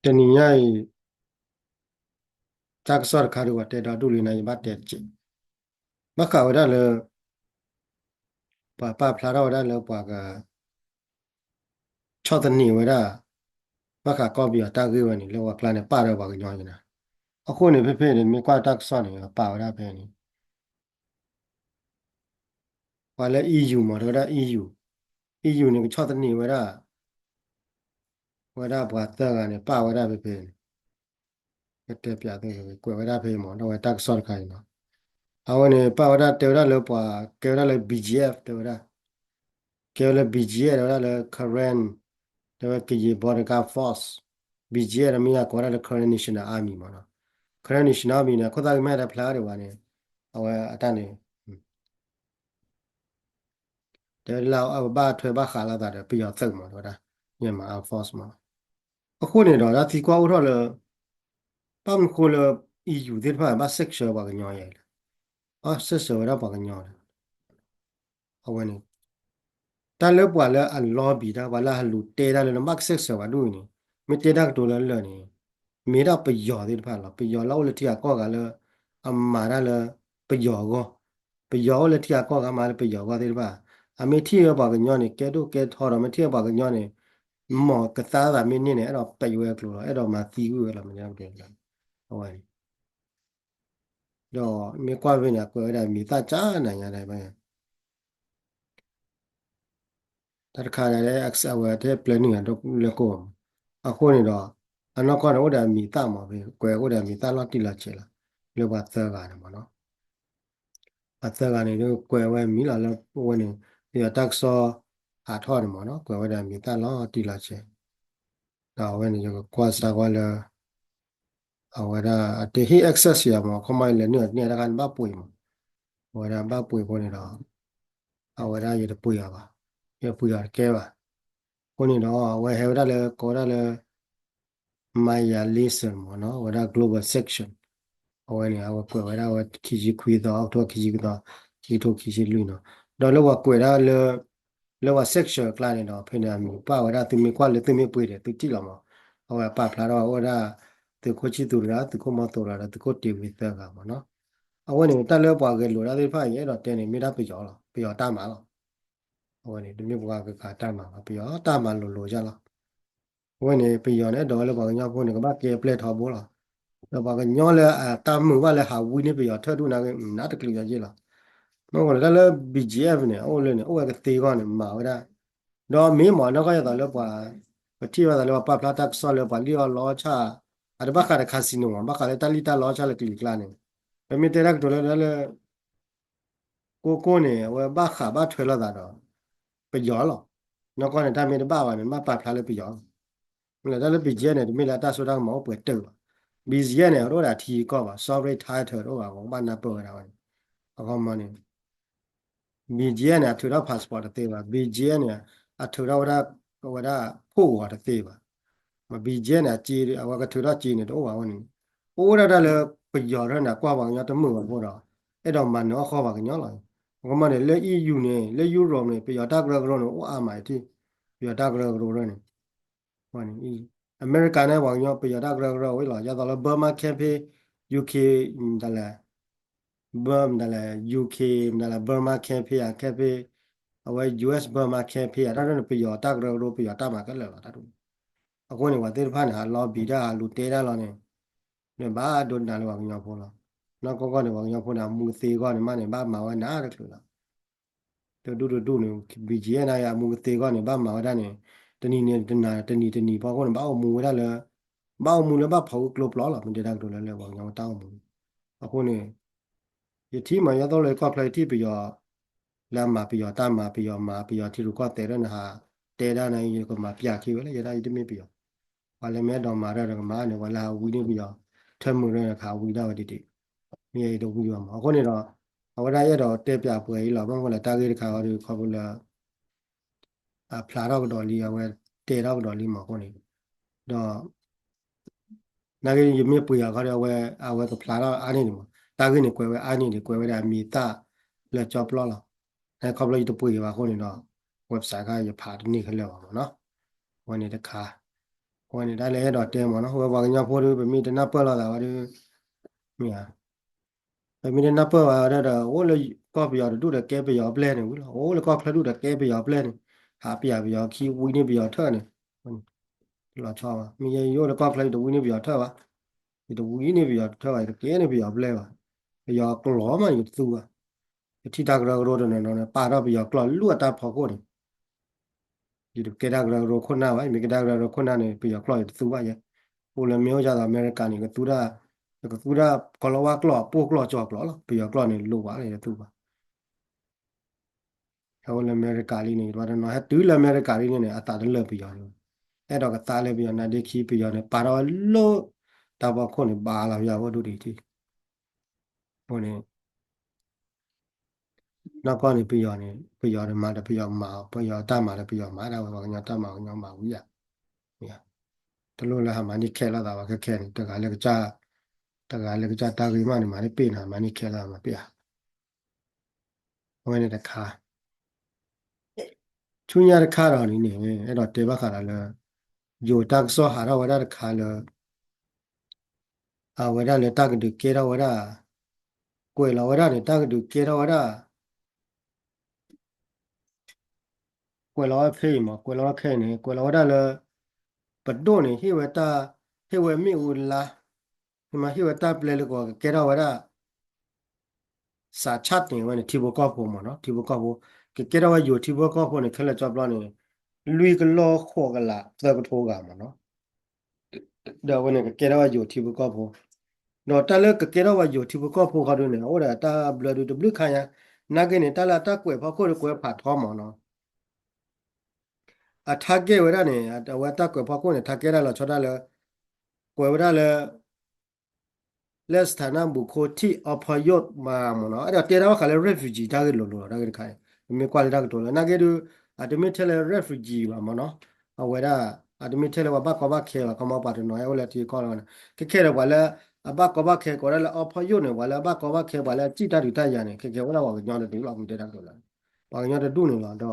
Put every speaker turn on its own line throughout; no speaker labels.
တနည်းရိုက်တာကစောခါရဝတဲ့တာဒူလီနိုင်ဘတ်တဲ့ချင်မခါဝရလေပါဖလာရဝရလေပွားက6တနီဝရမခါကောပြတာကေဝနီလောကပလန်နဲ့ပါရပါကညောင်းနေတာအခုနေဖေဖေနေမြေကွာတာကစောနေပါဝရပဲနေဘာလဲ EU မှာတော့ EU နေ6တနီဝရပွားတာကနေပါဝရဖေဖေတဲ့ပြတဲ့ကွယ်ဝရဖေမောတော့တာကစောခိုင်းနော်အဝနေပါဝရတေဝရလေပွားကေဝရလေ BGF တေဝရကေဝရ BGF တေဝရလေ current တေဝရကေborder force BGF ရမီယာကောရလေ current national army မှာနော် current national army နဲ့ခေါ်တာမဲ့တဲ့ဖလားတွေပါနေအဝအတန်းနေတယ်လောက်အဘထွေဘခါလာတာပြရသုတ်မှာတော့ဒါမြန်မာ Air Force မှာအခုနေတော့ဒါဒီကွာဦးတော့လေပတ်မခိုးလေ EU ဒီဖာဘာ section ဘာကညောရဲအော် section ရဘာကညောတယ်အဝနေတလည်းပွာလည်းအလောဘီတာဘာလာလူတေတာလည်း max section ဘာလို့နေမတေတာတိုလည်းလည်းနေမေတော့ပျော်ဒီဖာလားပျော်လောက်လက်ထီကောကလည်းအမာရလည်းပျော်ကောပျော်လက်ထီကောကမှလည်းပျော်ကောဒီဖာအမေထီရဘာကညောနေကဲတော့ကဲထော်တော့မထီရဘာကညောနေမော်ကစားတာမင်းနေအဲ့တော့ပရွယ်ကလို့အဲ့တော့မှသီးဦးရလားမညောတယ်ဟုတ်ကဲ့တော့မြေကွာပြနေကွယ်တယ်မိသားချာနိုင်ရတယ်ပဲတခါလည်း Excel ဝယ်တဲ့ planning တော့လည်းကိုအခုနေတော့အနောက်ကတော့ဒါမိသားမှာပဲကွယ်ဟုတ်တယ်မိသားလောက်တိလာချေလာလောပါသကားတယ်မနော်အသကနေတော့ကွယ်ဝဲမိလာတော့ဝင်နေဒီတက်ဆောဟာထော်တယ်မနော်ကွယ်ဝဲတယ်မိသားလောက်တိလာချေတော့ဝင်နေကကွာစားကွာလဲအဝရတေဟိ access ရမှာခမိုင်လည်းเนี่ยတကန်ဘပွေမှာဝရဘပွေပေါ်နေတော့အဝရရတဲ့ပွေရပါရပွေရကဲပါကိုနေတော့ဝယ်ဟဲရလည်းကောရလည်း Maya listen မနော်ဝရ global section အဝဲနေအဝကွယ်ဝရဝခီကြီးခွေးတော့အောက်တော့ခီကြီးတော့ခီထုတ်ခီကြီးလူနော်တော့လောကွယ်ရလေလော section ကလာနေတော့ဖိနေမီပါဝရသူမီကွာလေသူမီပွေတယ်သူကြည့်လာမှာအဝပါဖလာတော့ဝရသူကိုချီတူရာသူကိုမတော်ရာသူကိုတီဝီသက်ကမနော်အဝဲနေတက်လဲပွားကလို့ရသေးဖိုင်ရတော့တင်းနေမိတာပြောလားပြောတမှာလားအဝဲနေဒီမျိုးပွားကတမှာပြောတမှာလို့ကြလားဝဲနေပြောနေတော့လည်းဘာညောဖို့နေကဘာကေပလက်ထော်ဘောလားတော့ဘာကညောလဲတာမှုကလည်းဟာဝီနေပြောထထူနာကနာတကလေးကြီးလားနော်ကလည်း BGF နေအိုးလည်းနေအိုးကတေကနေမှာဝရတော့မင်းမော်တော့ကရတော့လည်းပွာပတိရတော့လည်းပပလာတက်ဆောလည်းပွာလီယောလောချအဒဘခါရခါစီနိုဘာခါလည်းတလီတာလောချလည်းကလီကလာနေပမီတေရက်တော့လည်းကိုနေဝဘာခါဘာထွေလာတာတော့ပြောလောနော်ကနေတမင်တပါပါနေမပပလာလည်းပြောလည်းလည်း BGF နေဒီမီလာတာဆိုတာမောပွေတက် BGF နေတော့တာထီကောပါ sovereign title တော့ဘာဘာနာပေါ်တာပါအခုမှနေ BGN เนี่ยถือเรา passport เตะป่ะ BGN เนี่ยถือเราว่าผู้ว่าเตะป่ะมา BGN เนี่ยจีว่าก็ถือเราจีเนี่ยตัวว่าวันนี้โอ้ได้เลยไปยอดแล้วนะกว่าบางอย่างตัวมือพวกเราไอ้ดอกมันเนาะข้อบางอย่างเลยก็มาเนี่ยเล่ยยูเนี่ยเล่ยยูโรเนี่ยไปยอดตากระกระเนี่ยโอ้อาหมายที่ไปยอดตากระกระเนี่ยวันนี้อเมริกันเนี่ยบางอย่างไปยอดตากระกระไว้หรอยาตอนเราเบอร์มาแคมเปญ UK นั่นแหละ Burma นั่นแหละ UK นั่นแหละ Burma campaign แค่ไปเอาไว้ US Burma campaign ถ้าเราไปยอตักเราไปยอตักมากันเลยว่าถ้าดูเอาคนเนี่ยว่าเตอร์พันหาลอบีได้หาลูเตได้แล้วเนี่ยบ้าโดนด่าเลยว่าเงี้ยพอละน้องก็เนี่ยว่าเงี้ยพอนะมูซีก็เนี่ยมาเนี่ยบ้ามาว่าน่ารักเลยละเดี๋ยวดูเนี่ยบีจีเอ็นไอ้มูซีก็เนี่ยบ้ามาว่าได้เนี่ยตอนนี้เนี่ยตอนนี้พอคนบ้าเอามูได้เลยบ้าเอามูแล้วบ้าเผากลบล้อหรอมันจะได้ดูแลเลยว่าเงี้ยตั้งมูเอาคนเนี่ย ยที่มันยาต้องเลยก็เพลย์ที่ไปยอแล้วมาไปยอตามมาไปยอมาไปยอที่รู้ก็เตะได้นะฮะเตะได้ในยูก็มาเปียกคิวแล้วจะได้ยังไม่ไปยอวันเลยแม่ดอมมาได้ก็มาเนี่ยวันลาวีนี่ไปยอเทอมมือเลยข่าววีได้วันดีๆมีไอ้ตัววียอมาคนนี้เราเอาได้ยังเราเตะเปียกเปื่อยเราบางคนละตากีข่าวดูเขาบอกละพลาดเราก็ดอลลี่เอาไว้เตะเราก็ดอลลี่มาคนนี้ดอนักเรียนยังไม่เปียกเขาเอาไว้ก็พลาดเราอันนี้นี่มั้งตากีนี่กวยไว้อันนี้นี่กวยไว้ได้มีตาแล้วจอบล้อเรา ให้ครอบเราอยู่ตัวปุ๋ยว่าคนนี้เนาะเว็บไซต์ก็จะผ่านนี่ขึ้นแล้วเนาะวันนี้นะคะค วันนี้ได้เลยดอเต็มหมดเนาะว่าบางอย่างพอดูแบบมีแต่นับเปิลแล้วว่าดูเนี่ยแบบมีแต่นับเปิลว่าได้โอ้เลยก็ไปยอดดูแต่แกไปยอดแปลเนี่ยโอ้เลยก็พลาดดูแต่แกไปยอดแปลเนี่ยหาไปยอดขี้วุ้ยนี่ไปยอดเท่าเนี่ยมันเราชอบอ่ะมีเยอะแล้วก็พลาดดูวุ้ยนี่ไปยอดเท่าวะดูวุ้ยนี่ไปยอดเท่าไหร่แกนี่ไปยอดแปลวะไปยอดกล้อมันอยู่ตัวที่ตากเราโรดเนี่ยเนาะป่าเราไปยอดกล้อลวดตาพอโคตร อยู่เกดากราโรคนหน้าไว้มีเกดากราโรคนหน้าเนี่ยไปอยากกลอยตัวว่าอย่างพวกเราเมียวจาอเมริกันนี่ก็ตัวได้ก็ตัวได้ก็เราว่ากลอพวกกลอจอกลอไปอยากกลอนี่รู้ว่าอะไรตัวว่าเขาเลยอเมริกาลีนี่ว่าเราให้ตัวเลยอเมริกาลีนี่เนี่ยอัตราเดิมไปอยากเลยไอ้ดอกก็ตาเลยไปอยากนาเด็กขี้ไปอยากเนี่ยปาราโลตาบอกคนนี่บาลาอยากว่าดูดีที่พวกนี้นักก็นี่ไปอยากเนี่ยมาแต่ไปอยากมาไปอยากตามมาแล้วไปอยากมาได้ว่ากันยาตามมากันยามาวิยาเนี่ยตะลุแล้วหามานี่แค่ละตาว่าแค่นี่แต่ก็เลยก็จ้า tagale ga ta gi mani mani pina mani kela ma pia wani da kha chunya da kha ro ni ne ai do te ba kha la la yo ta so ha ra wa da kha la a wa da le ta ga de ke ra wa da kwe la wa da ne ta ga de ke ra wa da kwe la wa phe ma kwe la wa khe ne kwe la wa da le pa do ne hi wa ta hi wa mi u la hi ma hi wa ta ple le ko ke ra wa da sa chat ne wa ne thi bo ko pho ma no thi bo ko pho ke ra wa yo thi bo ko pho ne khale chop la ne lui ka lo kho ga la ta ko tho ga ma no เดี๋ยววันนี้ก็เกล้าว่าอยู่ที่บุกอบโพเนาะตาเลิกก็เกล้าว่าอยู่ที่บุกอบโพเขาดูเนี่ยโอ้เดี๋ยวตาเบลอดูดูบลูขายะนักเนี่ยตาละตากวยพอโคตรกวยผ่าท้องหมอเนาะอ่ะทักเกเวลาเนี่ยอ่ะว่าตากวยพอโคเนี่ยทักเกได้เราชดได้เลยกวยเวลาเลย และสถานะบุคคลที่อพยพมาหมดเนาะเดี๋ยวเตะว่าเขาเรียก refugee ได้กันหรือได้กันใครมีความได้กันตัวแล้วนักเรียนอาจจะไม่ใช่เลย refugee ว่ามันเนาะเอาไว้ได้อาจจะไม่ใช่เลยว่าบ้าก็บ้าแค่ว่าเขามาปาดน้อยเอาเลยที่ก่อนนะแค่เราว่าแล้วบ้าก็บ้าแค่ก็แล้วอพยพเนี่ยว่าแล้วบ้าก็บ้าแค่ว่าแล้วจีตาดูตายาเนี่ยแค่ว่าเราว่าย้อนดูเราไม่ได้กันตัวแล้วว่าย้อนดูเนี่ยเราดอ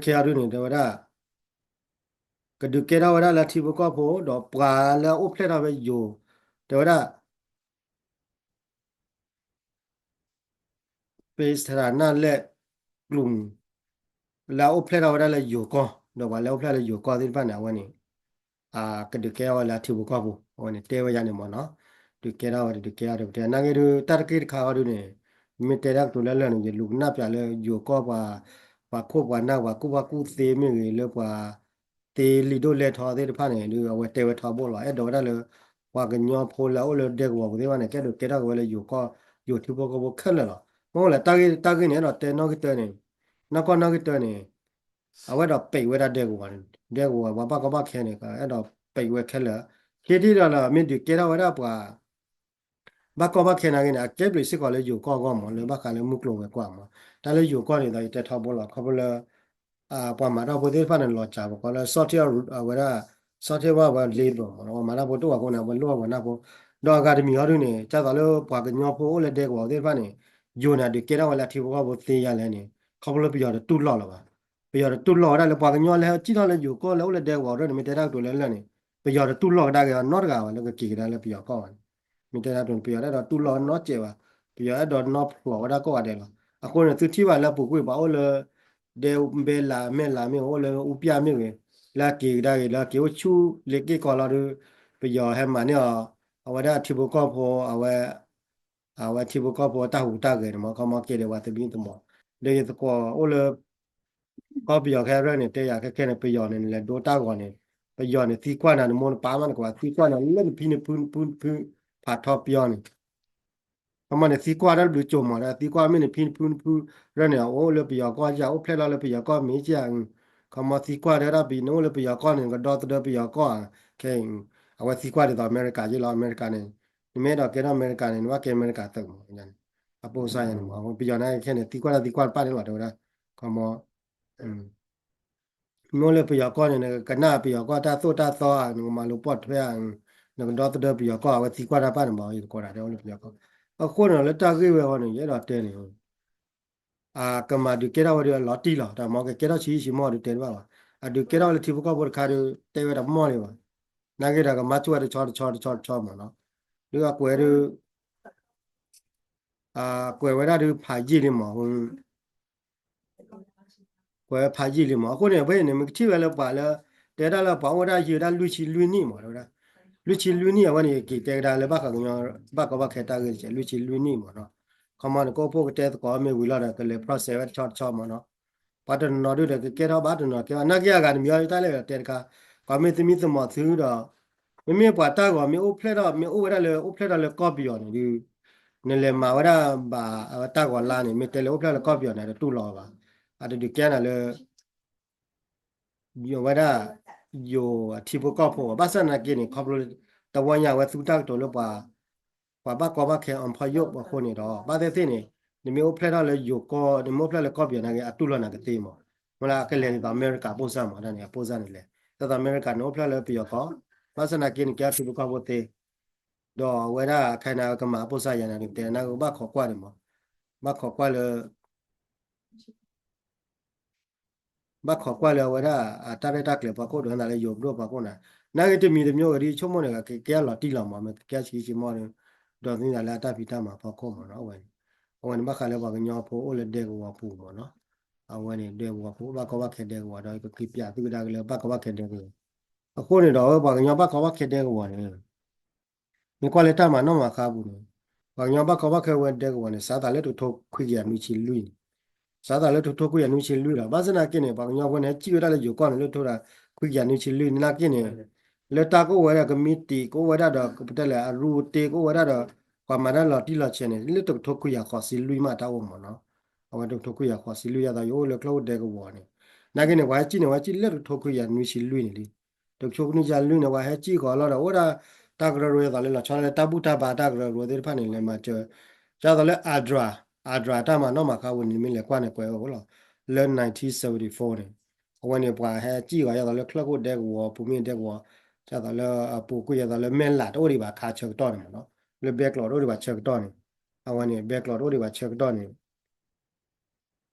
แค่ดูเนี่ยเดี๋ยวว่าก็ดูแค่เราว่าแล้วที่บุกก็พอดอกปลาแล้วอุปเลเราไปอยู่เดี๋ยวว่า เป็นสถานะและกลุ่มแล้วเพลเราได้เลยอยู่ก็เดี๋ยวว่าแล้วเพลเราอยู่ก็ที่บ้านเนี่ยวันนี้ก็ดูแก้วแล้วที่บุกบุวันนี้เทวายานี่มันเนาะดูแก้วดูแก้วดูแต่นั่งดูตาร์กิดข้าวดูเนี่ยมีแต่รักตัวเล่นๆอยู่ลูกนับอย่างเลยอยู่ก็ว่าควบว่านักว่ากูว่ากูเสียไม่เลยเลยว่าเตลิโดเลทอที่บ้านเนี่ยดูเอาไว้เตวทอบุหรี่เดี๋ยวได้เลยว่ากันยอมพูดแล้วเลยเด็กว่ากูที่บ้านเนี่ยแค่ดูแก้วก็เลยอยู่ก็อยู่ที่บุกบุกขึ้นเลยหรอ โอ้แหละตากิเนี่ยเราเต้นนอกกิเตเนี่ยนักก็นอกกิเตเนี่ยเอาไว้เราไปไว้ได้เด็กวันว่าบ้าก็บ้าแค่เนี่ยก็ไอ้เราไปไว้แค่ละแค่ที่เราละมีดูเกล้าไว้ได้ป่ะบ้าก็บ้าแค่นั้นเนี่ยเก็บเลยสิก่อนเลยอยู่ก็หมดเลยบ้ากันเลยมุกลงไปกว่ามาแต่เลยอยู่ก็เนี่ยเราจะทำบุญหรอกเขาบอกเลยพอมาเราพูดที่ฟันนั่นหลอดจ่าบอกว่าซอสที่เราเอาไว้ได้ซอสที่ว่าลีดบอกเรามาเราพูดตัวคนน่ะวันรู้ว่านะพูดดอกการมีอะไรเนี่ยจ้าตอนเราพอกันยอพูดเลยเด็กว่าที่ฟันเนี่ย อยู่นะเด็กเก้าวันละที่ว่าบ่เตียแล้วนี่เขาบ่เลยไปยอดตุ้ดหล่อแล้วว่ะไปยอดตุ้ดหล่อได้แล้วพอกันย้อนแล้วจีนแล้วอยู่ก็แล้วเลยเด็กว่าเรื่องมีแต่ได้ตัวแล้วนี่ไปยอดตุ้ดหล่อได้ก็นอดกันแล้วก็กี่กันแล้วไปยอดก็มีแต่ได้ตัวไปยอดได้ตุ้ดหล่อนอดเจ้าไปยอดได้ดอนนอดหล่อได้ก็ว่าได้ละอะคนเนี่ยที่ว่าแล้วปุ๊กไปบ่เอาเลยเดวเบลาเมลาเมโอเลยอุปยาเมเลยแล้วกี่ได้แล้วกี่ว่าชูเล็กกี่ก็เราดูไปยอดให้มาเนี่ยเอาไว้ได้ที่บุกก็พอเอาไว้ ที่บุกก็พอตาหูตาเกิดมาเขามาเกลียว่าจะบินตัวหมอเดี๋ยวจะกว่าโอ้เลยก็ไปยอแค่เรื่องเนี่ยแต่อยากแค่เนี่ยไปยอเนี่ยแหละโดตาก่อนเนี่ยไปยอเนี่ยที่กว่านั้นมันป้ามันกว่าที่กว่านั้นเล่นพินพื้นผ่าทอปยอนเพราะมันเนี่ยที่กว่านั้นดูจมหมดแล้วที่กว่าไม่เนี่ยพินพื้นเรื่องเนี่ยโอ้เลยไปยอก็ยาโอ้เพลเราเลยไปยอก็มีเจียงเขามาที่กว่าได้รับบินโอ้เลยไปยอก็เนี่ยก็ดอตเดอไปยอก็แค่เอาไว้ที่กว่าเดี๋ยวอเมริกาที่เราอเมริกาเนี่ย ไม่ดอกแกนอเมริกันเนี่ยว่าแกอเมริกาตึงอย่างอโปไซน์เนี่ยมันไปย้อนให้แค่เนี่ยตีกว่าป้าเนี่ยหรอเดี๋ยวนะก็มออืมโมเลไปยากอนเนี่ยกันหน้าไปยากอตาโซตาซอหนึ่งมาลูปอดเพื่อนหนึ่งดอตเดอร์ไปยากอว่าตีกว่าป้าเนี่ยบอกอยู่ก็ได้เดี๋ยวเลยไปยากอเอาคนเนี่ยตากี้เวอเนี่ยยัดเต้นเนี่ยก็มาดูแกเราเดี๋ยวลอตตี้หรอแต่มองแกเราชี้มอดูเต้นว่าดูแกเราเลยที่พวกเขาบอกคาดูเตะไว้ดับมอเลยวะ နာကေတာကမချွတ်ချောမှာနော်ဒီကကွယ်ရကွယ်ဝရရဖာကြီးလိမဟိုကွယ်ဖာကြီးလိမအခုနေဘယ်နေမချီဝဲလပါလဲတဲတာလဘောင်းဝရရေတာလူချီလူနီမှာတော့လူချီလူနီဝနေကေတဲတာလေဘကကညဘကခဲတာကေလူချီလူနီမှာနော်ခမန်ကိုပိုကတဲကောမေဝီလာကလေ process ချောမှာနော်ဘာတနော်တို့ကေတော့ဘာတနော်ကေနာကေကမြော်တာလေတဲကကောမေသမီသမသူတော့မမေပွားတာကောမေအိုဖလက်တော့မေအိုဝရလေအိုဖလက်တော့လေကော်ပီယောနေနေလေမာဝရဘာတာကောလာနေမေတဲလေအိုဖလက်လေကော်ပီယောနေတူလောပါဒီကျန်တယ်လေယောဝရယောအထီပကောဖို့ဘာစနာကိနေခေါပလိုတဝညာဝသုတတော်လို့ပါဘာကောဘာခဲအံဖယုတ်ဘခုနေတော့ဘာတဲ့သိနေဒီမျိုးဖလက်တော့လေယောကောဒီမျိုးဖလက်လေကော်ပီယောနေအတူလောနာကတိမောမလားကလေဒီအမေရိကပို့စမှာဒါနေပို့စနေလေတအမေရိကနိုဖလက်လေပြီးတော့ဘာစနာကိနေကြထီပကောဖို့တေတော့ဝရခိုင်နာကမှာပို့စရနေတယ်နာကဘာခေါ်ကွာတယ်မောဘာခေါ်ကွာလေဘာခေါ်ကွာလဲဝရတာရတာကလေပကောဒနာလေယောဘလို့ပကောနာဂတိမီတမျိုးရီချုံမနေကကဲလာတိလာမှာမကဲချီချီမော်တော့ဒီလာတာပီတာမှာပကောမနော်ဝင်မခါလဲပါကညောဖို့အိုလေတဲ့ကောပူမနော်အဝင်နေတဲ့ကောပူဘာကောခဲတဲ့ကောတော့ကိပြသူဒါကလေဘာကောခဲတဲ့ကောအခုနေတော့ဘာကညောဘာကောခဲတဲ့ကောနေမြကွာလက်တာမှာနော်မှာခါဘူးနော်ဘာညောဘာကောခဲဝဲတဲ့ကောနေစားတာလေတို့ထုတ်ခွေရမြချီလူစားတာလည်းထိုးခွေရနုချီလူတာဘာစနာကိနေပါညောဝင်ကြည့်ရတဲ့ယူကောလည်းထိုးတာခွေရနုချီလူနာကိနေလက်တာကိုဝရကမီတီကိုဝရတော့ပတလေအရူတေကိုဝရတော့ကွာမရလော်တီလော်ချင်နေလက်တော့ထိုးခွေရခေါ်စီလူမတာဝမနော်အဝတော့ထိုးခွေရခေါ်စီလူရတာရိုးလေကလောတဲ့ကဝနေနာကိနေဝါကြည့်နေဝါကြည့်လက်တော့ထိုးခွေရနုချီလူနေလေတော့ချိုးကနေကြလူနေဝါဟဲကြည့်ကောလောတော့ဝရတာကရရိုရတာလေလောချောင်းလေတပုတာဘာတာကရရိုတဲ့ဖာနေလေမှာကျော်ကျတော့လေအာဒရာတာမနော်မခါဝင်နေမလဲကွာနေကွယ်ဟုတ်လားလဲ1974နေဝင်နေပွားဟဲကြည့်ရရတော့လေခလကိုတဲ့ကောပူမင်းတဲ့ကောကျတော့လေပူကိုရတော့လေမဲလာတော့ဒီပါခါချက်တော့နေမနော်လေဘက်ကလော်တော့ဒီပါချက်တော့နေအဝင်နေဘက်ကလော်တော့ဒီပါချက်တော့နေ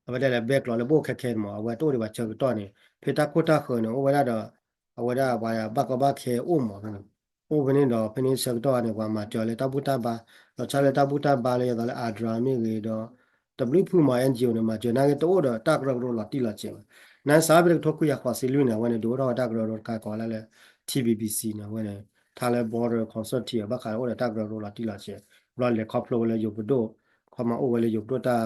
အဝတဲ့လေဘက်ကလော်လေဘိုခက်ခဲမောအဝတော့ဒီပါချက်တော့နေဖေတာကိုတာခွန်နော်အဝရတော့အဝရဘာရဘကဘခဲအိုမောနော်အိုဘနေတော့ဖင်းချက်တော့နေကွာမှာကြော်လေတပုတပါတော့ချလေတပုတပါလေတော့လေအာဒရာမီလေတော့ W ဖူမာ NGO နဲ့မှာကျွန်တော်ကတော့တာကရောလာတိလာချင်နိုင်စားပြီးတော့ခုရခွာစီလူနေဝင်တော့တာကရောကကောလာလေ TBBC နဲ့ဝင်ထားလေ border concert တီဘခါတော့တာကရောလာတိလာချင်ဘလလေခေါပလိုလေယုတ်တော့ခမအိုဝလေယုတ်တော့တာ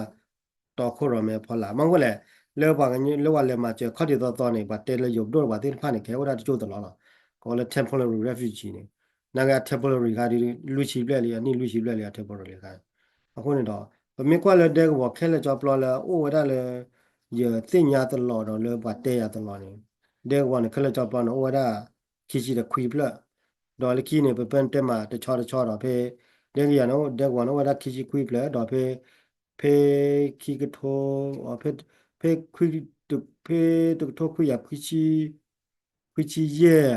တော့ခုရမယ်ဖလာမဟုတ်လေလောပါကညလောဝလေမှာကျခတ်ရတော့နေပါတဲလေယုတ်တော့ပါတင်းဖာနေခဲဝတာကျိုးတော့လားကောလေ temporary refugee နေနာက temporary ခါဒီလူချီပလက်လေအနိလူချီပလက်လေ temporary ခါအခုနေတော့ပမေကွာလက်တဲ့ကောခဲလက်ကြောပလောလာအိုဝဒါလေရသိညာတလောတော့လေပါတဲ့ရတလောနေတဲ့ကောနေခဲလက်ကြောပလောနော်အိုဝဒါခီချီတဲ့ခွေပလက်ဒေါ်လကီနေပပန်တက်မှာတချောတော့ဖေတဲ့ရနော်တဲ့ကောနော်ဝဒါခီချီခွေပလက်တော့ဖေခီကထောဖေခွေတုဖေတုထောခွေရခွေချီရဲ့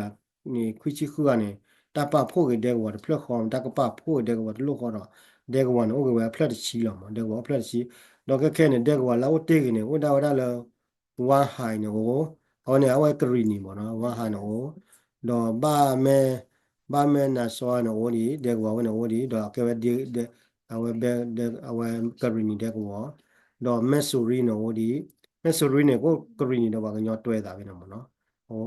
နေခွေချီခုကနေတပဖို့ကတဲ့ကောဖလက်ခေါ်တကပဖို့တဲ့ကောလို့ခေါ်တော့တဲ့ကွာနော်ကဝဖလက်ချီလောမှာတဲ့ကွာဖလက်ချီတော့ကဲနေတဲ့ကွာလောက်တေးကနေဝဒါဝဒါလောဝါဟိုင်နော်ဟောနေအဝဲကရီနီမောနော်ဝါဟိုင်နော်တော့ဘာမဲနာဆောနော်ဒီတဲ့ကွာဝနော်ဒီတော့ကဲတဲ့အဝဲဘဲအဝဲကရီနီတဲ့ကွာတော့မက်ဆိုရီနော်ဒီမက်ဆိုရီနေကိုကရီနီတော့ဘာကညောတွဲတာပဲနော်နော်ဟော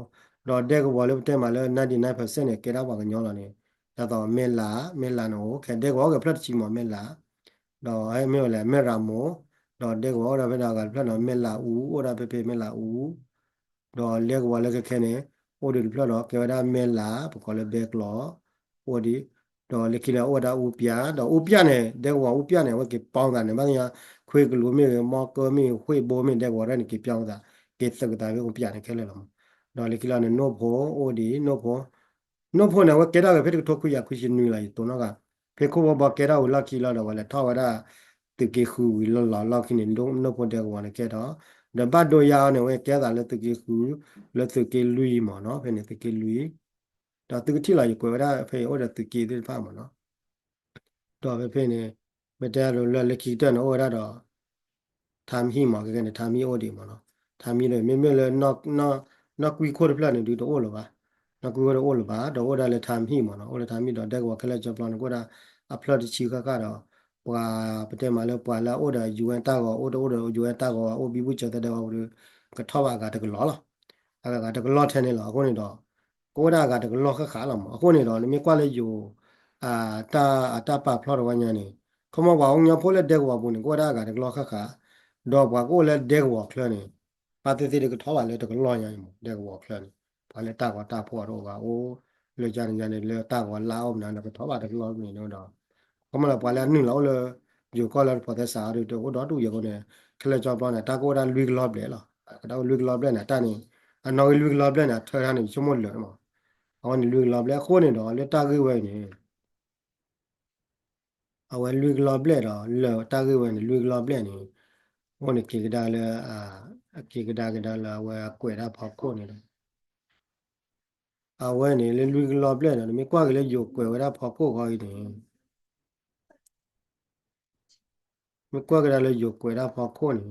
တော့တဲ့ကွာလို့တဲ့မှာလဲ99%နဲ့ကဲတော့ဘာကညောလာနေတော့မဲလာနော်ခဲတဲ့ကောကဖလက်ချီမမဲလာတော့အဲမဲလဲမဲရာမောတော့တဲ့ကောရဖက်တာကဖလက်နော်မဲလာဦးဩရာဖေမဲလာဦးတော့လက်ကောလက်ကခဲနေဩဒီဖလက်တော့ကေဒါမဲလာပကောလေဘက်ကလောဩဒီတော့လက်ကီလာဩဒါဦးပြတော့ဦးပြနဲ့တဲ့ကောဦးပြနဲ့ဝက်ကပေါင်းတာနေမညာခွေကလူမေမောကမေခွေဘိုမေတဲ့ကောရနေကပြောင်းတာကေစကတာပဲဦးပြနဲ့ခဲလေလောတော့လက်ကီလာနဲ့နို့ဘောဩဒီနို့ဘောno pona wa kera ga phe to khu ya khu shin nu lai to no ga phe ko ba kera u la ki la da wala tha wa da tu ke khu wi lo la ki ni no pon de wa ne ke da da ba do ya ne we ke da le tu ke khu le tu ke lui mo no phe ne tu ke lui da tu ti la yi ko da phe o da tu ke de pha mo no do phe ne me da lo le ki da no o da do tham hi mo ke ne tham hi o di mo no tham hi le me le no no no kwi ko de pla ne du to o lo ba 那个我了吧，到我这来产品嘛，我来产品到这个我开了就plan，我这 upload 的起个的，我不对嘛了，不了，我这有人打个，我这有人打个，我比不觉得的，我这个套娃个这个老了，这个老天的了，我那到，我这个这个老可看了嘛，我那到你们过来有打把 plot 的玩意呢，他们话我娘破了这个我不呢，我这个这个老可看，到我来这个我看呢，把这个套娃来这个老样嘛，这个我看呢。พอเลยตากว่าตากพอเราว่าโอ้เลยจานยันเลยตากว่าลาวมันนะไปทว่าตะกลอนี่เนาะก็มันละพอแล้วนึงเราเลยอยู่ก็แล้วพอแต่สาดูตัวดอดูอยู่ก็เนี่ยเคลจอปอนเนี่ยตาก็ได้ลุยกลอบเลยล่ะก็ได้ลุยกลอบเลยนะตานี่อันน้อยลุยกลอบเลยนะเธอท่านี่ชั่วโมงเลยมั้งเอานี่ลุยกลอบเลยคนนี่ดอกเลยตาก็ไว้นี่เอาไว้ลุยกลอบเลยดอกเลยตาก็ไว้นี่ลุยกลอบเลยนี่วันนี้กี่ก็ได้เลยกี่ก็ได้ละไว้กวยได้พอคนนี่ a we ni le lu lo ble na mi kwa ke le yo kwe wa da pho ko ko yi ni mi kwa ke da le yo kwe da pho ko ni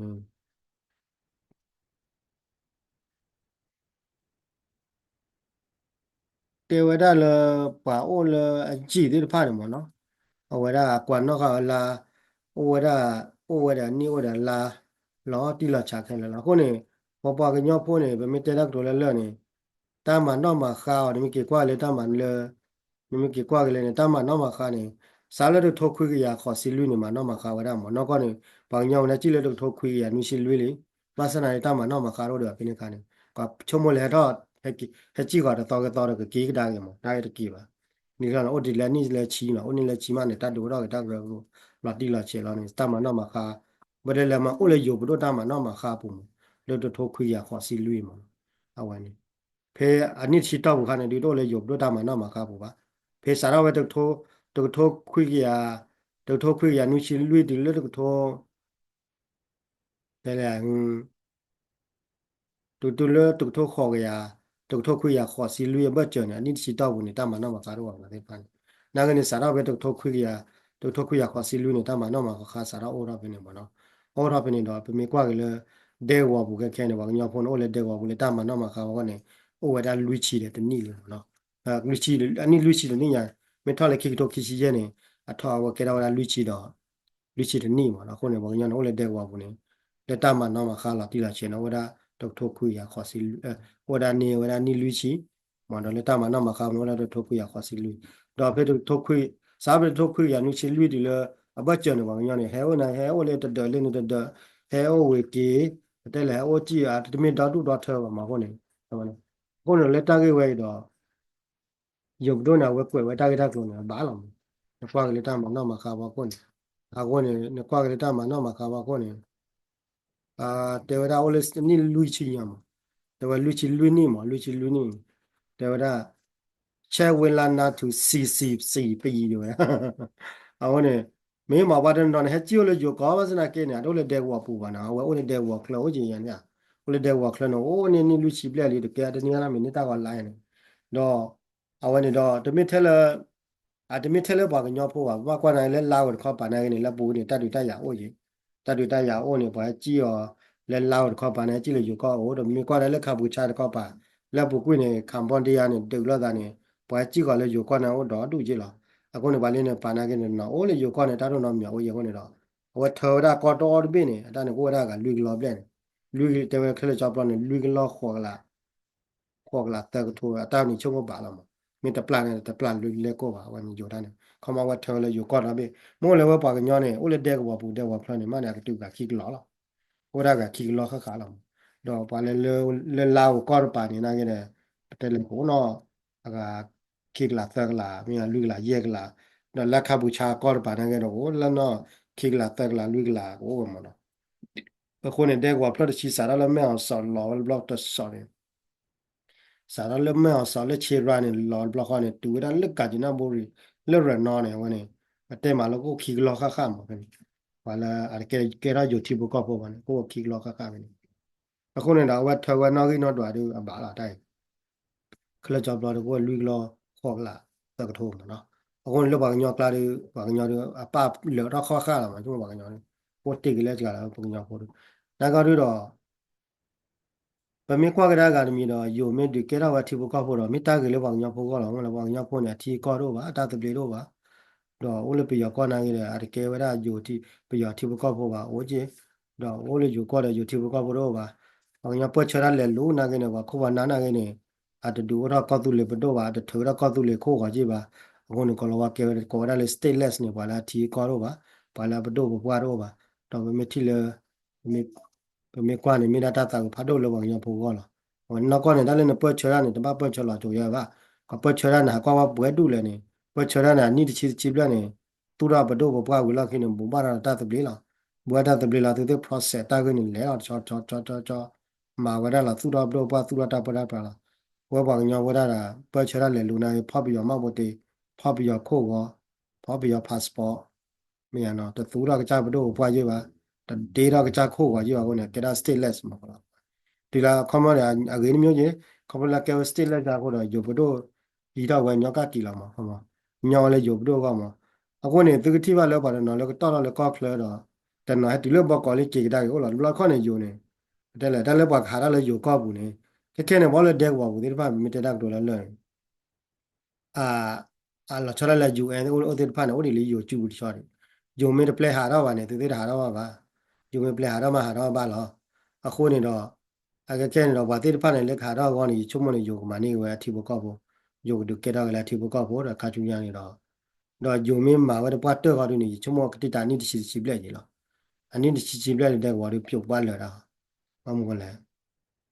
te wa da le pa o le a ji de pa de mo no a wa da kwa no ka la o wa da ni o da la lo ti la cha ke la ko ni po pa ke nyo pho ni be mi te da to le le ni ta ma no ma kha o ni mi ke kwa le ta ma le ni mi ke kwa ke le ni ta ma no ma kha ni sa le to khu ke ya kho si lu ni ma no ma kha wa da mo no ko ni pa nyo na chi le to khu ya ni si lu le ma sa na ta ma no ma kha ro de pe ni kha ni ka chomo le da he ki he chi ga da to ke ki da ke mo da ke ki ba ni ga no o di le ni le chi no o ni le chi ma ne ta do da ke ta ke ro la ti la che la ni ta ma no ma kha ba de le ma o le yo bu do ta ma no ma kha pu mo le to khu ya kho si lu mo a wa ni ဖေအနစ်ချီတောက်ခါနေဒီတော့လေယုတ်တို့တာမနော်မှာကပူပါဖေစာရဝဲတုတ်ထိုးခွေကရတုတ်ထိုးခွေကရနုချီလွေဒီလေတုတ်ထိုးတယ်လေတူလေတူထိုးခေါ်ကရတူထိုးခွေရခေါ်စီလွေဘတ်ကျန်အနစ်ချီတောက်ဘူးနေတာမနော်မှာကတော့ပါလေပန်နာကနေစာရဝဲတူထိုးခွေကရတူထိုးခွေရခေါ်စီလွေနေတာမနော်မှာခါစာရအော်ရပနေမနော်အော်ရပနေတော့ပမေကွာကလေဒဲဝဘူးကခဲနေပါညောဖုန်းအိုလေဒဲဝဘူးလေတာမနော်မှာခါကနေအိုဝဒါလူချီတယ်တနည်းလေနော်လူချီအနည်းလူချီတယ်နေညာမထောက်လေခိကတိုခိချီရဲနေအထောက်ဝကဲတော့လူချီတော့လူချီတယ်နေမှာနော်ခုနေပေါ့ညောအိုလေဒဲဝဘူးနေလက်တာမနော်မှာခါလာတိလာချင်တော့ဝဒါတော့ထုတ်ခွေရခေါ်စီဝဒါနီလူချီမတော်လက်တာမနော်မှာခါမလို့တော့ထုတ်ခွေရခေါ်စီလူတော့ဖေထုတ်ခွေစားပဲထုတ်ခွေရနုချီလူဒီလေအပတ်ကျန်တော့ညောနေဟဲဝနာဟဲဝလေတတော်လေးနေတဲ့ဟဲဝဝေကေတဲ့လေဟဲဝကြည့်အားတမင်တော်တူတော်ထဲပါမှာဟုတ်နေဟုတ်နေခုနေလက်တာကေဝဲတော့ယုတ်တော့နာဝဲကွယ်ဝဲတာကေတာကလုံးနေဘာလောကွာကလေးတာမနော်မှာခါပါခုနေအခုနေကွာကလေးတာမနော်မှာခါပါခုနေတေဝဒါအိုလစ်နီလူချီယမ်တေဝလူချီလူနီမလူချီလူနီတေဝဒါချဲဝဲလာနာတူစီပီယောအခုနေမင်းမဘာတဲ့တော့ဟဲ့ချီလိုဂျိုကောဘာစနာကဲနေတော့လေတဲ့ဝပူပါနာဝဲအိုလေတဲ့ဝကလောဂျီယန်ညာအိုလေတဲ့ဝကလနော်အိုနေလူချီပလက်လေးတကယ်တနည်းလားမင်းနေတာကလိုင်းနေတော့အဝနေတော့တမစ်ထဲလတမစ်ထဲလဘာကညောဖို့ပါကွာနိုင်လဲလာဝခေါ်ပါနိုင်နေလက်ပူနေတတ်တူတတ်ရအိုကြီးတတ်တူတတ်ရအိုနေဘာကြည့်ရောလဲလာဝခေါ်ပါနိုင်ကြည့်လို့ယူကောအိုတော့မြေကွာတယ်လက်ခပူချတဲ့ကောပါလက်ပူကွင်းနေကမ်ဘောဒီးယားနေဒေဝလာတာနေဘာကြည့်ကောလဲယူကောနိုင်အိုတော့တူကြည့်လားအခုနေပါလေးနေပါနာကနေနော်အိုလေယူကောနေတာတော့နော်မြေအိုရေကောနေတော့ဝတ်ထော်ဒါကောတော်ဘင်းနေအတန်းကိုရကလူကလောပြဲလူတဲဝဲခလက်ချောပလနေလူကလောခေါ်လာတဲ့ကထိုးအတန်းနေချုံမပါလာမမင်းတပလန်နဲ့တပလန်လူလေကိုပါဝန်ဂျိုတာနေခမဝတ်ထော်လေယူကောတာဘေမိုးလေဝပါကညောနေအိုလေတဲ့ကဘပူတဲ့ဝဖလနေမနာကတူကခိကလောလားကိုရကခိကလောခခါလာတော့ပါလေလာကိုကောပါနေနာခဲ့တယ်တဲ့လေကိုနော်အကခိကလာသက်ကလာမင်းလူကလာရဲကလာတော့လက်ခပူချာကောပါနေခဲ့တော့လနော်ခိကလာသက်ကလာလူကလာကိုမနော်အခုနေတဲ့ကွာဖလတ်ချီစားလာမဲအောင်ဆော်လောဘလော့တ်ဆော်နေစားလာမဲအောင်ဆော်လက်ချီရန်လောဘလော့ခါနေတူရန်လက်ကကြနာဘူရီလက်ရနော်နေဝနေအတဲမှာလို့ကိုခိကလောခခမှာပဲဘာလာအကဲရာဂျိုတီဘူကောပေါ်ပါနေကိုခိကလောခခပဲအခုနေတာဝတ်ထဝနော်ကိနော်တွားတူအပါလာတိုင်းခလက်ကြောက်တော့ကိုလူကလောခေါ်လာတကထုံးနော်အခုလောပါညောကလာဒီပါညောဒီအပလောတော့ခေါ်ခလာမှာကျမပါညောကိုတိကလေးကြလာပညောဖို့နာကတော့ มีกว่ากระดากามีเนาะอยู่ไม่ดูเกล้าว่าที่บุกเข้าพอเราไม่ตากเลยบางอย่างพวกเราเราบางอย่างพวกเนี่ยที่ก็รู้ว่าตาตะเบลรู้ว่าดอกโอ้เลยไปอยู่ก็นั่งเลยอะไรเกว่าได้อยู่ที่ไปอยู่ที่บุกเข้าพอว่าโอ้เจดอกโอ้เลยอยู่ก็ได้อยู่ที่บุกเข้าพอรู้ว่าบางอย่างเปิดเชอร์เลยรู้นั่งเนี่ยว่าเขาว่านั่งนั่งเนี่ยอาจจะดูว่าก็ตุเลยไปดูว่าอาจจะถือว่าก็ตุเลยคู่กันจีบ่าคนนึงก็รู้ว่าเกว่าก็ได้เลยสเตนเลสเนี่ยว่าละที่ก็รู้ว่าว่าละไปดูบุกว่ารู้ว่าดอกไม่ที่เลยไม่ไม่กว่าเนี่ยไม่ได้ตาตาพัดดูเลยบางอย่างพวกเรา วันก่อนเนี่ยได้เล่นเปิดเชอร์นี่แต่บ้าเปิดเชอร์หล่อตัวเยอะป่ะก็เปิดเชอร์นะก็ว่าบัวดูเลยเนี่ยเปิดเชอร์นะนี่ที่ชิบเลยเนี่ยตัวเราไปดูบัววิลาคินบุบาร์ตาตบลีละบัวตาตบลีละตัวเด็ก process ตากินเลยอ่ะจอมาวันนั้นละตัวเราไปดูบัวตัวเราตาไปได้ปะละบัวบางอย่างวันนั้นละเปิดเชอร์เลยลูน่าพ่อไปยอมมาบุตรพ่อไปยอมคู่ก็พ่อไปยอมพาสปอร์ตไม่เอาเนาะแต่ตัวเราก็จะไปดูบัวเยอะป่ะแต่เดี๋ยวเราก็จะคู่ก็เยอะกว่าเนี่ยแค่ได้ stateless มาละ ဒီလာခမရအကင်းမျိုးကြီးခမလာကဲစတိလက်တာကိုတော့ယူဘဒိုဒီတော့ဝဲညောကတီလာမှာခမညောလဲယူဘဒိုကမှာအခုနေသူကတိပါလဲပါတယ်နော်လဲတော့လဲကော့ဖလဲတော့တနော်ဒီလိုဘောကောလေးကြေကြတယ်ဟုတ်လားလူလာခေါနေယူနေတဲလဲပါခါရလဲယူကော့ဘူးနေခဲနေဘောလဲတဲ့ဘောဘူးဒီပါမီတတက်တော့လဲอ่าเราชอบอะไรอยู่โอเดนพันโอดีเลยอยู่จูดชอบอยู่ไม่ได้เปลหาเราวะเนี่ยตัวที่หาเราวะบ้าอยู่ไม่เปลหาเรามาหาเราบ้าเหรออะคนนี่เนาะอะก็แค่เราว่าที่พันเนี่ยเล็กหาเราก่อนนี่ชั่วโมงนี่อยู่มานี่เว้ยที่บุกเข้าอยู่ดูเกล้าเลยที่บุกเข้าแล้วการจุงยางนี่เนาะเราอยู่ไม่มาว่าปัตเตอร์เขาดูนี่ชั่วโมงที่ตานี่ที่สิบเลยจีเนาะอันนี้ที่สิบเลยได้ว่าเราพิจบ้านเลยนะว่ามึงก็เลย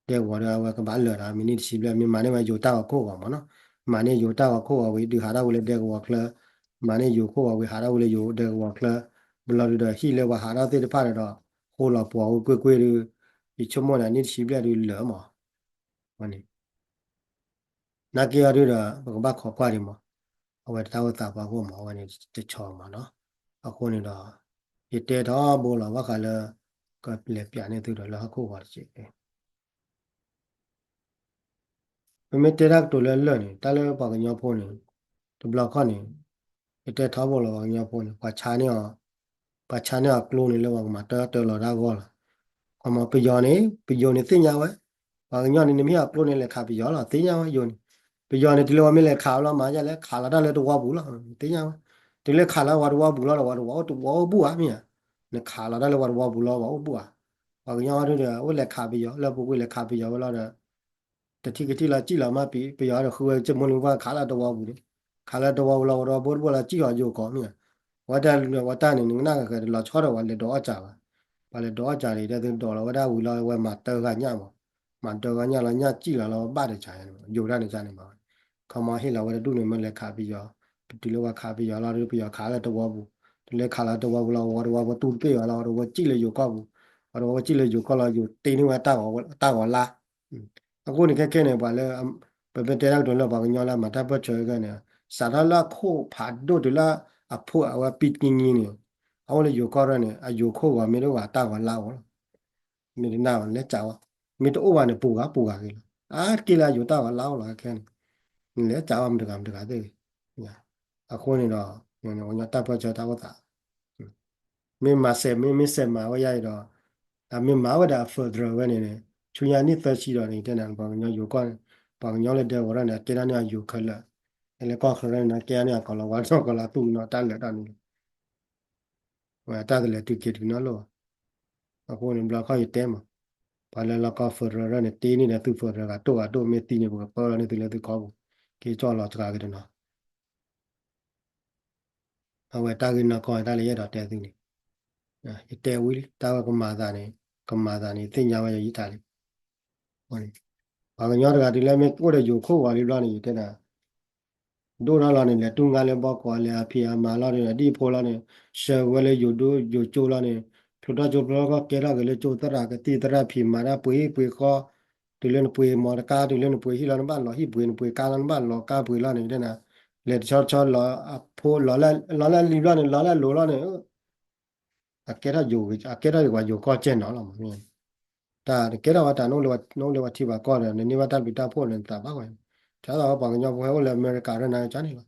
တဲ့ဝါရဝကဘာလော်တာမိနစ်စီဘလမမာနေမယူတာကိုကောမနော်မာနေယူတာကိုဝေဒီဟာရဝလေတဲ့ဝကလမာနေယူကိုဝေဟာရဝလေယူတဲ့ဝကလဘလော်ဒဟီလေဝဟာရတဲ့ဖာရတော့ဟိုလာပွားကိုကွေဒီချမောနာနိစီဘလရီလောမဝနိနာကီရရဘကဘခေါ်ကွာရီမအဝဲတာဝတာပါကိုမဝနိတချောမှာနော်အခုနေတော့ဒီတဲ့တော့ဘောလာဝကလည်းကလည်းပြနေသူတော့လာကိုပါချေမတေရက်တိုလဲလဲနေတာလဲပါကညဖုန်းနေတဘလောက်ခနေတဲ့ထားပေါ်လာပါကညဖုန်းနေပါချာနေအောင်ပါချာနေကလိုနေလဲပါကမှာတော်လာတာကောလားအမပယောနေတင်ညာဝဲပါကညနေနေမရကလိုနေလဲခါပယောလားတင်ညာဝဲယုံပယောနေဒီလိုမလဲခါလာမှာကြလဲခါလာတာလဲတော့ဘူးလားတင်ညာဝဲဒီလဲခါလာဝါတော့ဘူးလားဝါတော့ဘူးอ่ะမြင်နေခါလာတယ်လဲဝါတော့ဘူးလားဝါဘူးอ่ะပါကညရတဲ့ဝဲလဲခါပယောလဲပုတ်လဲခါပယောဝဲလာတဲ့ တတိကတိလာကြည်လာမပြီပြရတော့ခူဝဲချမလို့ကခါလာတော့ဘူးလေခါလာတော့ဘူးလားတော့ဘောဘောလာကြည်ရကြကောမြဝတ်တလူဝတ်တနေငနာကလာချောတော့ဝလေတော့အကြပါဘာလေတော့အကြလေတဲ့တော်လာဝဒဝူလာဝဲမှာတောကညမှာတောကညလာညကြည်လာတော့ပါတယ်ချာရယူရနေကြနေမှာခမဟိလာဝဲတူနေမလဲခါပြီးရောဒီလိုကခါပြီးရောလာပြီးရောခါလာတော့ဘူးဒီလေခါလာတော့ဘူးလားဝါတော့တူပြေရောလာတော့ကြည်လေယူကောဘူးဝါတော့ကြည်လေယူကောလာယူတင်းနေဝတာကောလာ အခုနေကဲနေပါလေပတဲရောက်တော့လောက်ပါကညောလာမတာပတ်ချေကနေစာရလာခိုဖာဒိုဒလာအဖို့အဝပိကင်းင်းနေအော်လေယူကောရနေအယူခိုကမင်းတို့ကတာကလာဝမင်းနာလက်ကြောမင်းတို့ဘာနေပူကကြီးအာကီလာယူတာကလာလာခဲနေလက်ကြောမတကတဲ့ညာအခုနေတော့ညတာပတ်ချေတာဝတာမင်းမဆက်ဝရရတော့အမင်းမဝဒါဖော်ဒရဝနေနေချွညာနိသက်ရှိတော့နေတဲ့နံပါညယူကောပါညောလက်တဲ့ဝရနဲ့တေရနာယူခက်လက်အဲ့လေကောခရနဲ့ကေရနဲ့ကောလဝါတော့ကောလာသူနော်တန်လက်တန်နေဝါတတ်တယ်တူကီတူနော်လို့အခုနေဘလခါရတဲမှာပါလဲလကောဖော်ဒရနဲ့တေးနေတဲ့သူဖော်ဒရကတော့မေတီနေဘူးပေါ်လာနေတယ်လေသူကောဘူးကေကြောလာတကားကြတယ်နော်အဝဲတာကင်းနော်ကောတာလေရတော့တဲသူနေတဲဝီတာကမာသာနေတင်ညာဝရyiတာလေဟောလေဘာကညောတကဒီလဲမေကိုတဲ့ယူခိုးပါလေးလွှားနေတဲ့နာဒိုရာလာနေလေတုံကလည်းပေါ့ကွာလေအဖေအမာလာနေအဒီဖိုးလာနေရှယ်ဝဲလေယူချိုလာနေဖလိုတာချိုဘလောကကဲလာကလေးချိုတရာကတိတရာဖီမာရာပွေခေါ်ဒီလင်းပွေမော်တကာဒီလင်းပွေဟီလာနဘာလောဟီပွေကာလန်ဘာလောကာပွေလာနေတဲ့နာလေချောလောအဖိုးလောလာလီလာနေလောလာလိုလာနေအကဲရယူအကဲရယူကောကျဲနော်လာမင်း တာကဲတော့တာနိုးလေဝတိပါကောတယ်နေဝတန်ပီတာဖို့လည်းတာပါကွယ်ဒါတော့ဘာညောဘွယ်ဟိုလေအမေရိကရနိုင်ချာနေလား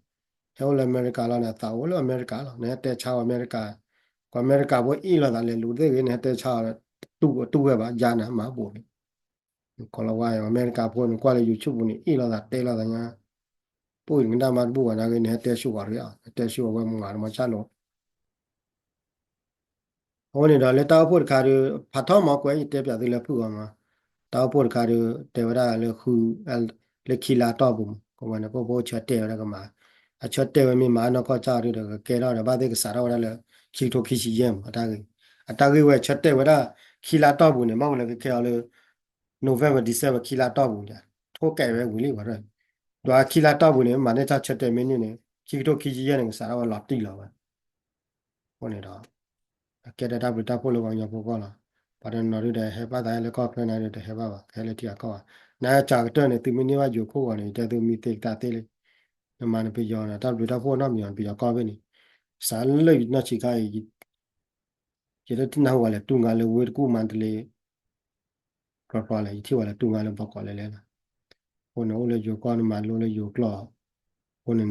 ဟိုလေအမေရိကလာနေတာဟိုလေအမေရိကလာနေတဲ့ချာအမေရိကဘွယ်အီလာတယ်လူတွေကနေတဲ့ချာတူပဲပါဂျာနာမှာပို့ con la guay America pon quale YouTube ni ila da te la da nya poi nda ma bu na ge ne te shu wa ya te shu wa mu ma cha lo ဟိုနေတော့လေတောက်ဖို့တခါတည်းဖတ်တော့မကွယ်တဲပြသေးလေဖူအောင်မှာတောက်ဖို့တခါတည်းတေဝရလေခုလေခီလာတော့ဘူးကိုမနကိုဘောချက်တဲရကမှာအချက်တဲဝမီမာနကောကြရတဲ့ကဲတော့ဘာတဲ့ကစားတော့လေခီထိုခီစီရဲမှာအတားကြီးဝဲချက်တဲဝရခီလာတော့ဘူးနေမောင်လည်းခဲရလေ November December ခီလာတော့ဘူးညာထိုးကဲပဲဝင်လိပါတော့တော့ခီလာတော့ဘူးနေမာနဲ့ချက်တဲမင်းနေခီထိုခီစီရဲနေစားတော့လာတိလာပဲဟိုနေတော့ que de tabu tapu lo banya pokola pada nori de heba da le ko pena de heba ba kele tia ko na cha to ne tu mini wa ju ko wa ne te tu mi te ta te le ma ne pe yo na tabu tapu na mi an pi ya ko be ni sa le na chi ka yi je de na wa le tu nga le we ku man de le ko ko le ti wa le tu nga le ba ko le le na ko no le ju ko ma lo le ju klo ko ne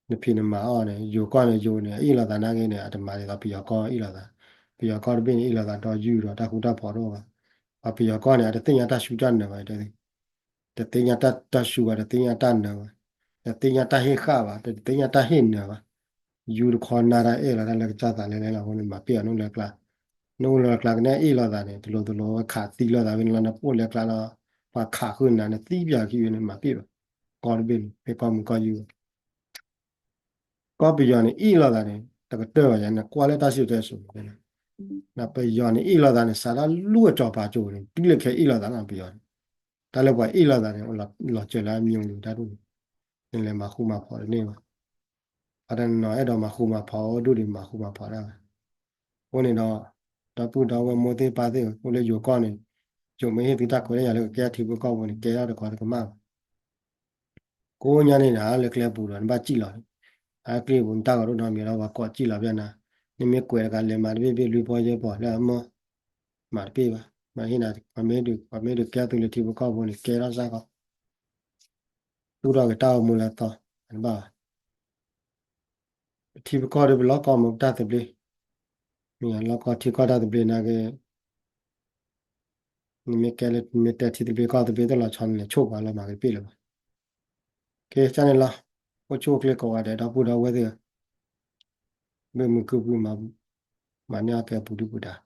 ne phi ne ma a ne ju ko ne ju ne i la da na ge ne a de ma le da pi ya ko i la da pi ya ko de bi ni i la da do ju do ta ku ta pho do ba အပြရကောနေတယ်တင်ရတရှူတတ်နေပါတယ်တဲ့တင်ရတရှူပါတယ်တင်ရတတ်နေပါတင်ရတဟိခပါတင်ရတဟိနေပါယူခေါ်နာရအဲ့လာလည်းကြတာလည်းလာဟိုမှာပြနုလည်းကလာနုလည်းကလာနဲ့အဲ့လာတာနေဒီလိုခါတီလာတာဝင်လာနပို့လည်းကလာတော့ပါခါခွန်းနာနဲ့တီးပြကြီးနေမှာပြကောဘင်းပေကောမကောယူကောပြရနေအဲ့လာတာနေတကတော့ရနေကွာလည်းတရှိတဲ့ဆိုတယ်那不一样的，伊拉咱的啥啦，路找把住的，比了开伊拉咱那不一样。但是话伊拉咱的，我老叫来名流大路，你来马虎马跑的那个，啊，但那一道马虎马跑，都得马虎马跑的。我那道，到不到我没得把的，我来有干的，就没有对他可能也那个给提不高我的，给他的搞这个嘛。过年的哪来来不了，你把记了，啊，给我们大个路上面了，我搞记了边呢，你没过来个来嘛，别绿跑也跑了么。mà pi ba mà khi nào mà mới được kéo từ lịch thì có một kéo ra sao không lúc đó cái tao mua là to anh bảo thì có được lo có một ta tập đi mình lo có thì có ta tập đi là cái mình kéo lên mình ta thì tập đi có tập đi đó là chọn là chụp vào là mà cái pi là cái cho nên là có chụp cái có để đó bù đâu cái gì bên mình cứ bù mà nhà cái bù đi bù đã